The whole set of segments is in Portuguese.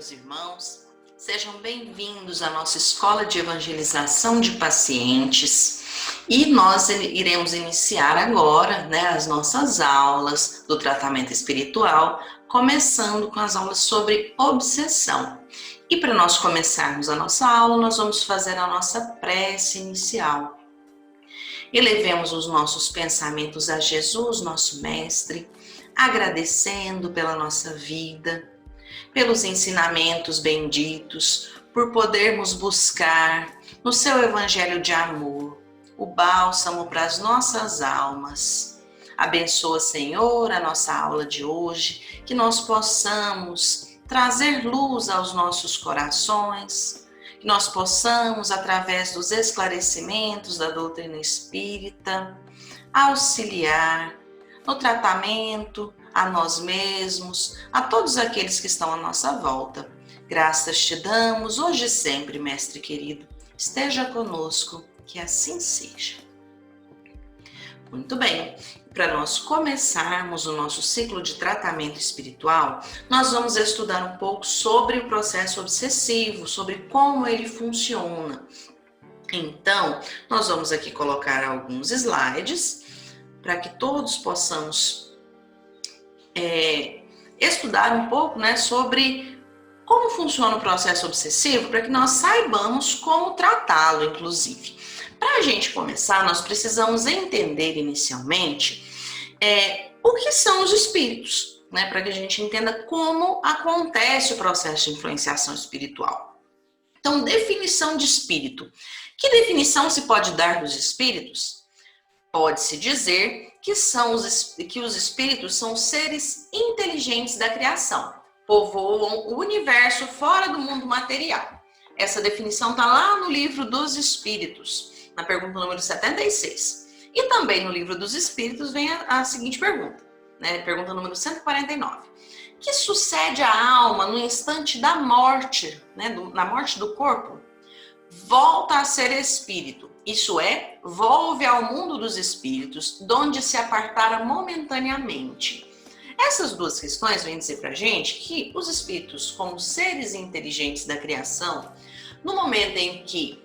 meus irmãos. Sejam bem-vindos à nossa Escola de Evangelização de Pacientes. E nós iremos iniciar agora, as nossas aulas do tratamento espiritual, começando com as aulas sobre obsessão. E para nós começarmos a nossa aula, nós vamos fazer a nossa prece inicial. Elevemos os nossos pensamentos a Jesus, nosso Mestre, agradecendo pela nossa vida, pelos ensinamentos benditos, por podermos buscar no seu Evangelho de amor o bálsamo para as nossas almas. Abençoa, Senhor, a nossa aula de hoje, que nós possamos trazer luz aos nossos corações, que nós possamos, através dos esclarecimentos da doutrina espírita, auxiliar no tratamento a nós mesmos, a todos aqueles que estão à nossa volta. Graças te damos, hoje e sempre, Mestre querido. Esteja conosco, que assim seja. Muito bem, para nós começarmos o nosso ciclo de tratamento espiritual, nós vamos estudar um pouco sobre o processo obsessivo, sobre como ele funciona. Então, nós vamos aqui colocar alguns slides para que todos possamos estudar um pouco, sobre como funciona o processo obsessivo, para que nós saibamos como tratá-lo, inclusive. Para a gente começar, nós precisamos entender inicialmente o que são os espíritos, para que a gente entenda como acontece o processo de influenciação espiritual. Então, definição de espírito. Que definição se pode dar dos espíritos? Pode-se dizer que os espíritos são seres inteligentes da criação, povoam o universo fora do mundo material. Essa definição está lá no livro dos Espíritos, na pergunta número 76. E também no livro dos Espíritos vem a seguinte pergunta, pergunta número 149. Que sucede à alma no instante da morte, na morte do corpo? Volta a ser espírito, isso é, volve ao mundo dos espíritos, donde se apartara momentaneamente. Essas duas questões vêm dizer pra gente que os espíritos, como seres inteligentes da criação, no momento em que,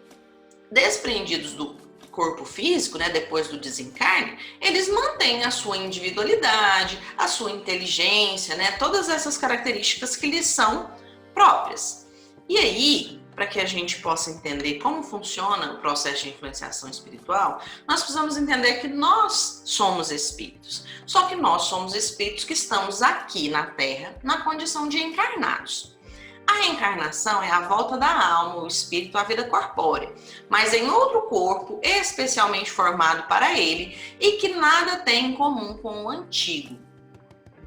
desprendidos do corpo físico, depois do desencarne, eles mantêm a sua individualidade, a sua inteligência, todas essas características que lhes são próprias. E aí, para que a gente possa entender como funciona o processo de influenciação espiritual, nós precisamos entender que nós somos espíritos. Só que nós somos espíritos que estamos aqui na Terra, na condição de encarnados. A reencarnação é a volta da alma, o espírito, à vida corpórea, mas em outro corpo especialmente formado para ele e que nada tem em comum com o antigo.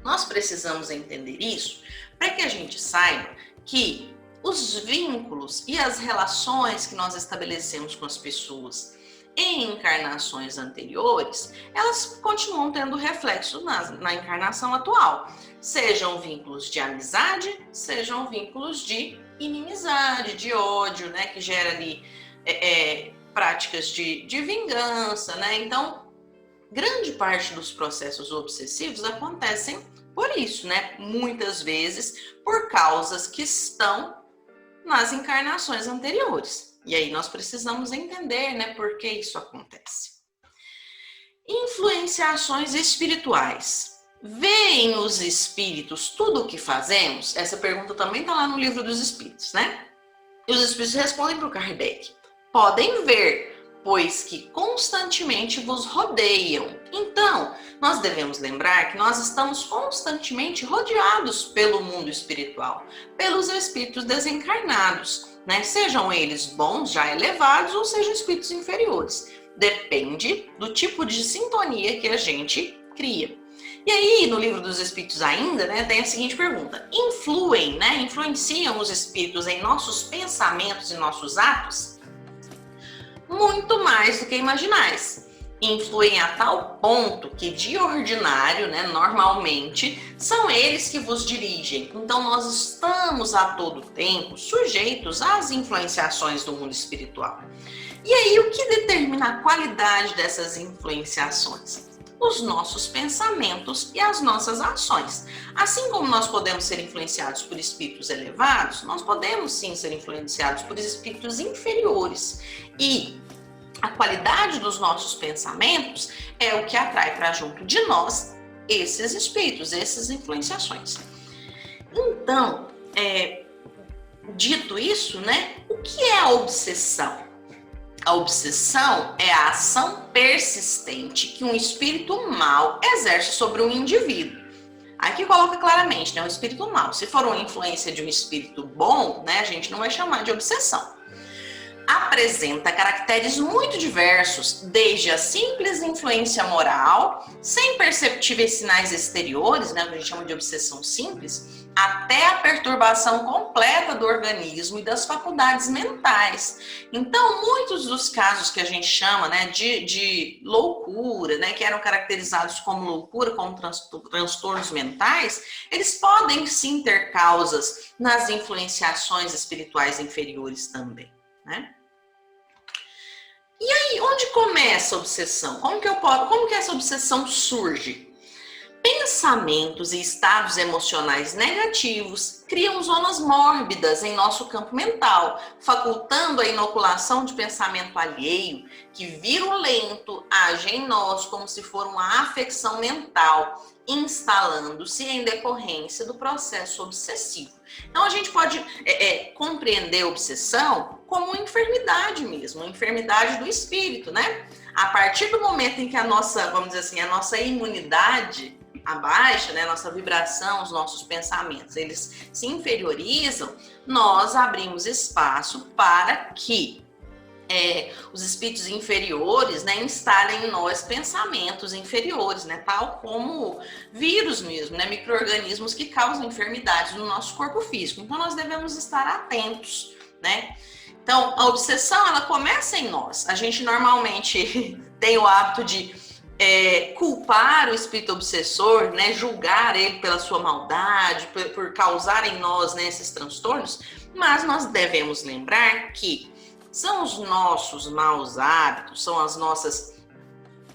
Nós precisamos entender isso para que a gente saiba que os vínculos e as relações que nós estabelecemos com as pessoas em encarnações anteriores, elas continuam tendo reflexo na encarnação atual. Sejam vínculos de amizade, sejam vínculos de inimizade, de ódio, que gera ali práticas de vingança, Então, grande parte dos processos obsessivos acontecem por isso, Muitas vezes por causas que estão nas encarnações anteriores. E aí nós precisamos entender, por que isso acontece. Influenciações espirituais. Veem os espíritos tudo o que fazemos? Essa pergunta também está lá no livro dos Espíritos, E os espíritos respondem para o Kardec. Podem ver, pois que constantemente vos rodeiam. Então, nós devemos lembrar que nós estamos constantemente rodeados pelo mundo espiritual, pelos espíritos desencarnados, Sejam eles bons, já elevados, ou sejam espíritos inferiores. Depende do tipo de sintonia que a gente cria. E aí, no livro dos Espíritos ainda, tem a seguinte pergunta. Influenciam os espíritos em nossos pensamentos e nossos atos? Muito mais do que imaginais. Influem a tal ponto que, de ordinário, normalmente, são eles que vos dirigem. Então, nós estamos a todo tempo sujeitos às influenciações do mundo espiritual. E aí, o que determina a qualidade dessas influenciações? os nossos pensamentos e as nossas ações. Assim como nós podemos ser influenciados por espíritos elevados, nós podemos sim ser influenciados por espíritos inferiores. E a qualidade dos nossos pensamentos é o que atrai para junto de nós esses espíritos, essas influenciações. Então, dito isso, né, o que é a obsessão? A obsessão é a ação persistente que um espírito mau exerce sobre um indivíduo. Aqui coloca claramente, né, o espírito mau. Se for uma influência de um espírito bom, né, a gente não vai chamar de obsessão. Apresenta caracteres muito diversos, desde a simples influência moral, sem perceptíveis sinais exteriores, né, que a gente chama de obsessão simples, até a perturbação completa do organismo e das faculdades mentais. Então, muitos dos casos que a gente chama, né, de loucura, né, que eram caracterizados como loucura, como transtornos mentais, eles podem sim ter causas nas influenciações espirituais inferiores também, né? E aí, onde começa a obsessão? Como que essa obsessão surge? Pensamentos e estados emocionais negativos criam zonas mórbidas em nosso campo mental, facultando a inoculação de pensamento alheio, que virulento age em nós como se for uma afecção mental, instalando-se em decorrência do processo obsessivo. Então a gente pode compreender a obsessão como uma enfermidade mesmo, uma enfermidade do espírito, né? A partir do momento em que a nossa, vamos dizer assim, a nossa imunidade abaixa, né, nossa vibração, os nossos pensamentos, eles se inferiorizam, nós abrimos espaço para que os espíritos inferiores, né, instalem em nós pensamentos inferiores, né, tal como vírus mesmo, né, micro-organismos que causam enfermidades no nosso corpo físico. Então nós devemos estar atentos, né? Então a obsessão, ela começa em nós. A gente normalmente tem o hábito de culpar o espírito obsessor, né, julgar ele pela sua maldade, por causar em nós, né, esses transtornos, mas nós devemos lembrar que são os nossos maus hábitos, são as nossas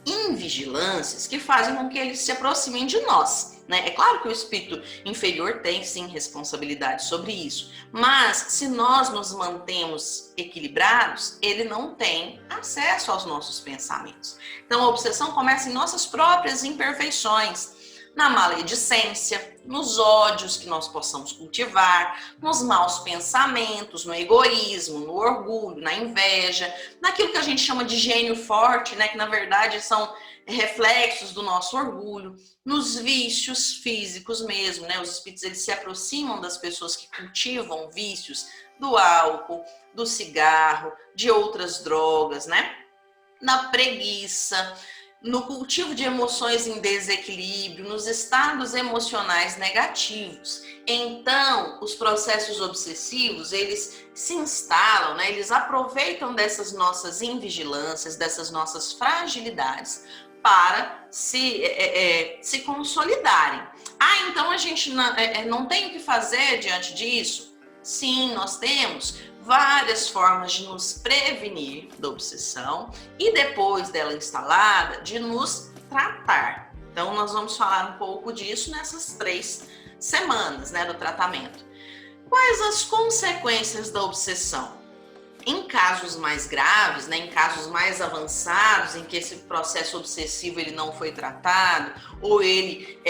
invigilâncias que fazem com que eles se aproximem de nós, né? É claro que o espírito inferior tem sim responsabilidade sobre isso, mas se nós nos mantemos equilibrados, ele não tem acesso aos nossos pensamentos. Então a obsessão começa em nossas próprias imperfeições, na maledicência, nos ódios que nós possamos cultivar, nos maus pensamentos, no egoísmo, no orgulho, na inveja, naquilo que a gente chama de gênio forte, né, que na verdade são reflexos do nosso orgulho, nos vícios físicos mesmo, né? Os espíritos, eles se aproximam das pessoas que cultivam vícios do álcool, do cigarro, de outras drogas, né? Na preguiça, no cultivo de emoções em desequilíbrio, nos estados emocionais negativos. Então, os processos obsessivos, eles se instalam, né? Eles aproveitam dessas nossas invigilâncias, dessas nossas fragilidades para se consolidarem. Ah, então a gente não tem o que fazer diante disso? Sim, nós temos várias formas de nos prevenir da obsessão e depois dela instalada, de nos tratar. Então nós vamos falar um pouco disso nessas 3 semanas, né, do tratamento. Quais as consequências da obsessão? Em casos mais graves, né, em casos mais avançados, em que esse processo obsessivo ele não foi tratado, ou ele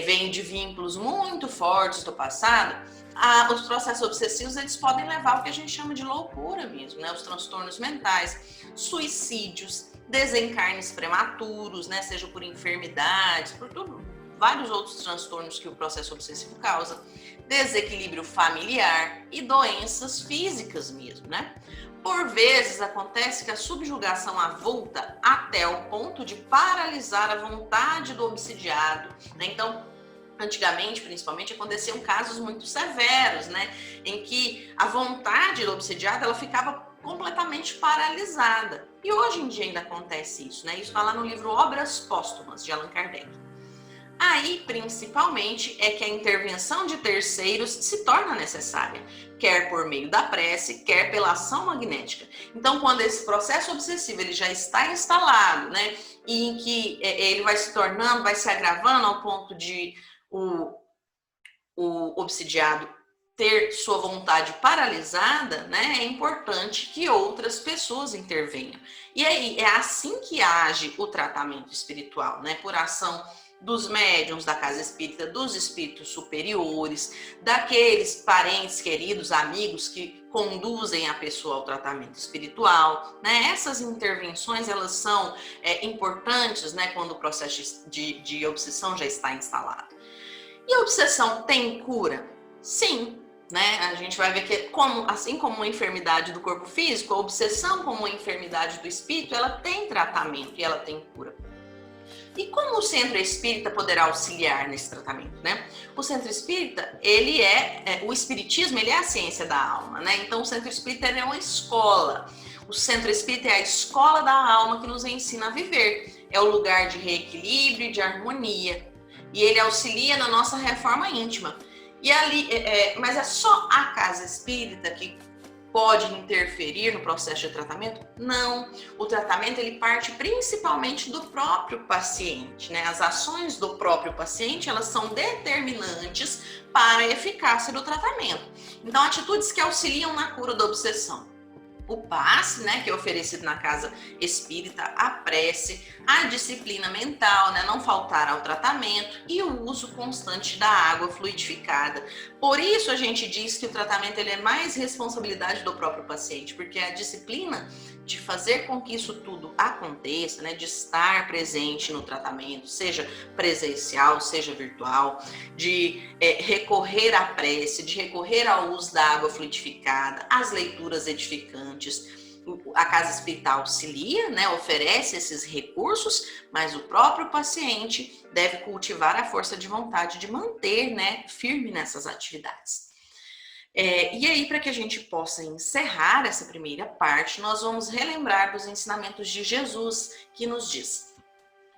vem de vínculos muito fortes do passado, os processos obsessivos, eles podem levar ao que a gente chama de loucura mesmo, né? Os transtornos mentais, suicídios, desencarnes prematuros, né? Seja por enfermidades, por tudo, vários outros transtornos que o processo obsessivo causa, desequilíbrio familiar e doenças físicas mesmo, né? Por vezes acontece que a subjugação avulta até o ponto de paralisar a vontade do obsidiado, né? Então, antigamente, principalmente, aconteciam casos muito severos, né? Em que a vontade do obsidiado, ela ficava completamente paralisada. E hoje em dia ainda acontece isso, né? Isso está lá no livro Obras Póstumas, de Allan Kardec. Aí, principalmente, é que a intervenção de terceiros se torna necessária. quer por meio da prece, quer pela ação magnética. Então, quando esse processo obsessivo ele já está instalado, né, e em que ele vai se tornando, vai se agravando ao ponto de o obsidiado ter sua vontade paralisada, né, é importante que outras pessoas intervenham. E aí é assim que age o tratamento espiritual, né, por ação dos médiuns da casa espírita, dos espíritos superiores, daqueles parentes, queridos, amigos que conduzem a pessoa ao tratamento espiritual, né? Essas intervenções, elas são importantes, né, quando o processo de obsessão já está instalado. E a obsessão tem cura? Sim, né? A gente vai ver que, assim como uma enfermidade do corpo físico, a obsessão como uma enfermidade do espírito, ela tem tratamento e ela tem cura. E como o centro espírita poderá auxiliar nesse tratamento, né? O centro espírita, o espiritismo, ele é a ciência da alma, né? Então, o centro espírita é uma escola. O centro espírita é a escola da alma que nos ensina a viver. É o lugar de reequilíbrio e de harmonia. E ele auxilia na nossa reforma íntima. E ali, mas é só a casa espírita que pode interferir no processo de tratamento? Não. O tratamento ele parte principalmente do próprio paciente, né? As ações do próprio paciente, elas são determinantes para a eficácia do tratamento. Então, atitudes que auxiliam na cura da obsessão. O passe, né, que é oferecido na casa espírita, a prece, a disciplina mental, né, não faltar ao tratamento e o uso constante da água fluidificada. Por isso a gente diz que o tratamento ele é mais responsabilidade do próprio paciente, porque a disciplina de fazer com que isso tudo aconteça, né, de estar presente no tratamento, seja presencial, seja virtual, de recorrer à prece, de recorrer ao uso da água fluidificada, às leituras edificantes. A casa espírita auxilia, né, oferece esses recursos, mas o próprio paciente deve cultivar a força de vontade de manter, né, firme nessas atividades. E aí, para que a gente possa encerrar essa primeira parte, nós vamos relembrar dos ensinamentos de Jesus, que nos diz: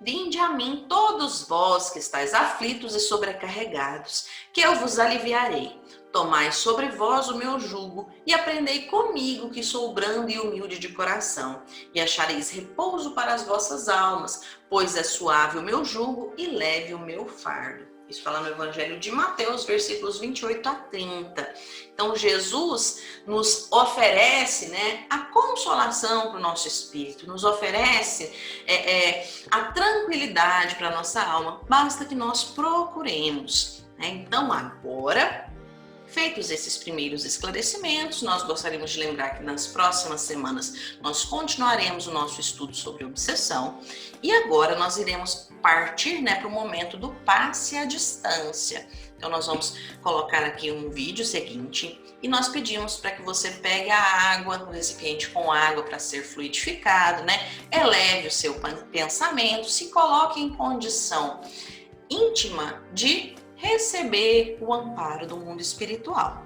Vinde a mim todos vós que estáis aflitos e sobrecarregados, que eu vos aliviarei. Tomai sobre vós o meu jugo e aprendei comigo, que sou brando e humilde de coração, e achareis repouso para as vossas almas, pois é suave o meu jugo e leve o meu fardo. Isso fala no Evangelho de Mateus, versículos 28 a 30. Então, Jesus nos oferece, né, a consolação para o nosso espírito, nos oferece a tranquilidade para a nossa alma. Basta que nós procuremos, né? Então, agora, feitos esses primeiros esclarecimentos, nós gostaríamos de lembrar que nas próximas semanas nós continuaremos o nosso estudo sobre obsessão e agora nós iremos partir, né, para o momento do passe à distância. Então nós vamos colocar aqui um vídeo seguinte e nós pedimos para que você pegue a água, o recipiente com água para ser fluidificado, né? Eleve o seu pensamento, se coloque em condição íntima de receber o amparo do mundo espiritual.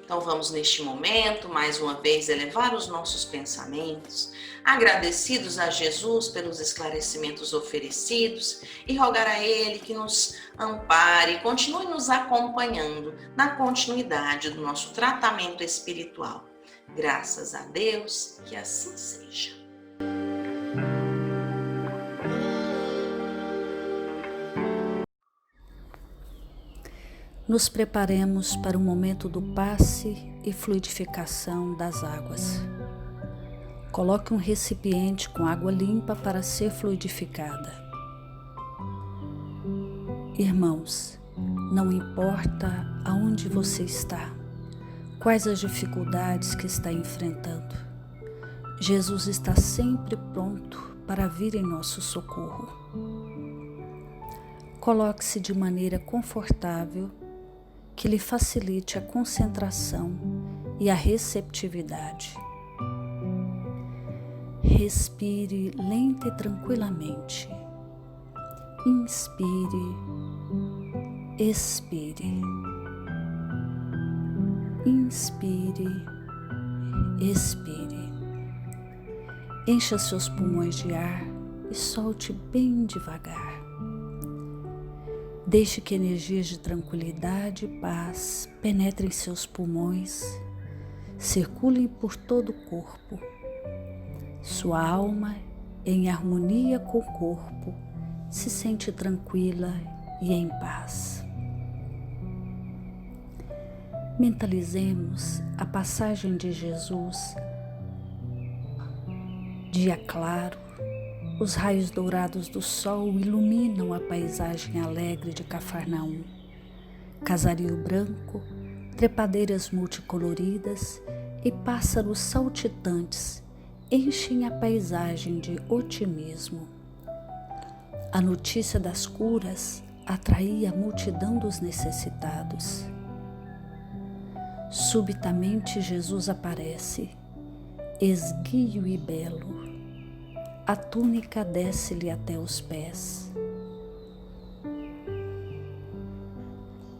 Então vamos neste momento, mais uma vez, elevar os nossos pensamentos, agradecidos a Jesus pelos esclarecimentos oferecidos e rogar a Ele que nos ampare e continue nos acompanhando na continuidade do nosso tratamento espiritual. Graças a Deus, que assim seja. Nos preparemos para o momento do passe e fluidificação das águas. Coloque um recipiente com água limpa para ser fluidificada. Irmãos, não importa aonde você está, quais as dificuldades que está enfrentando, Jesus está sempre pronto para vir em nosso socorro. Coloque-se de maneira confortável que lhe facilite a concentração e a receptividade. Respire lenta e tranquilamente. Inspire, expire. Inspire, expire. Encha seus pulmões de ar e solte bem devagar. Deixe que energias de tranquilidade e paz penetrem seus pulmões circulem por todo o corpo. Sua alma, em harmonia com o corpo, se sente tranquila e em paz. Mentalizemos a passagem de Jesus. Dia claro, os raios dourados do sol iluminam a paisagem alegre de Cafarnaum. Casario branco, trepadeiras multicoloridas e pássaros saltitantes enchem a paisagem de otimismo. A notícia das curas atraía a multidão dos necessitados. Subitamente Jesus aparece, esguio e belo. A túnica desce-lhe até os pés.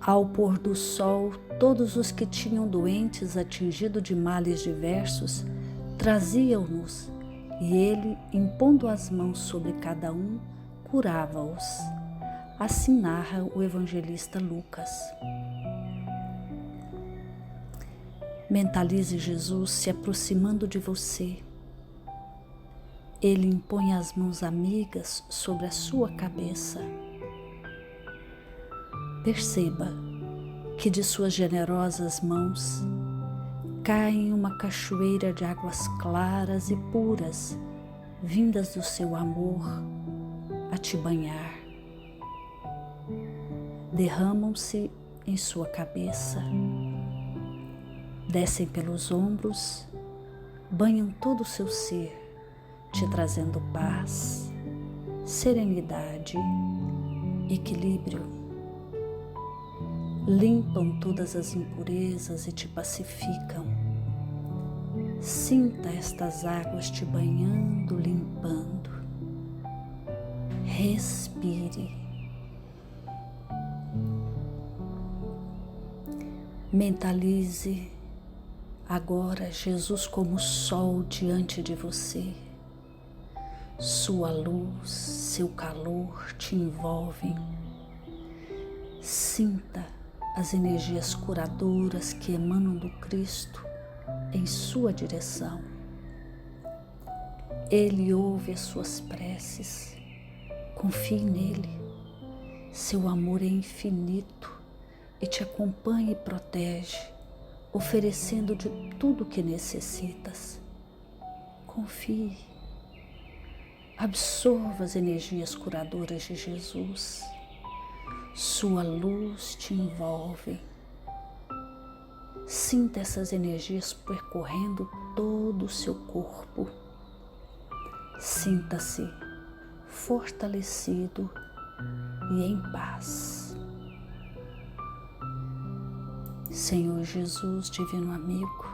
Ao pôr do sol, todos os que tinham doentes atingidos de males diversos traziam-nos, e ele, impondo as mãos sobre cada um, curava-os. Assim narra o evangelista Lucas. Mentalize Jesus se aproximando de você. Ele impõe as mãos amigas sobre a sua cabeça. Perceba que de suas generosas mãos caem uma cachoeira de águas claras e puras, vindas do seu amor a te banhar. Derramam-se em sua cabeça, descem pelos ombros, banham todo o seu ser, te trazendo paz, serenidade, equilíbrio. Limpam todas as impurezas e te pacificam. Sinta estas águas te banhando, limpando. Respire. Mentalize agora Jesus como sol diante de você. Sua luz, seu calor te envolvem. Sinta as energias curadoras que emanam do Cristo em sua direção. Ele ouve as suas preces. Confie nele. Seu amor é infinito e te acompanha e protege, oferecendo de tudo o que necessitas. Confie. Absorva as energias curadoras de Jesus. Sua luz te envolve. Sinta essas energias percorrendo todo o seu corpo. Sinta-se fortalecido e em paz. Senhor Jesus, divino amigo,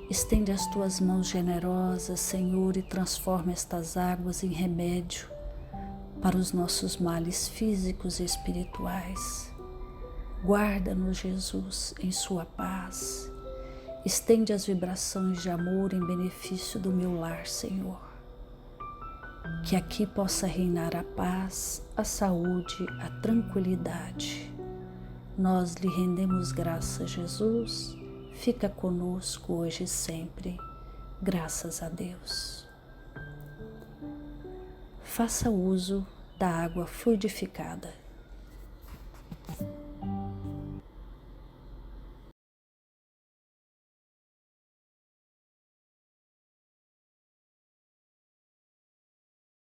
estende as tuas mãos generosas, Senhor, e transforma estas águas em remédio para os nossos males físicos e espirituais. Guarda-nos, Jesus, em sua paz. Estende as vibrações de amor em benefício do meu lar, Senhor. Que aqui possa reinar a paz, a saúde, a tranquilidade. Nós lhe rendemos graças, Jesus. Fica conosco hoje e sempre. Graças a Deus. Faça uso da água fluidificada.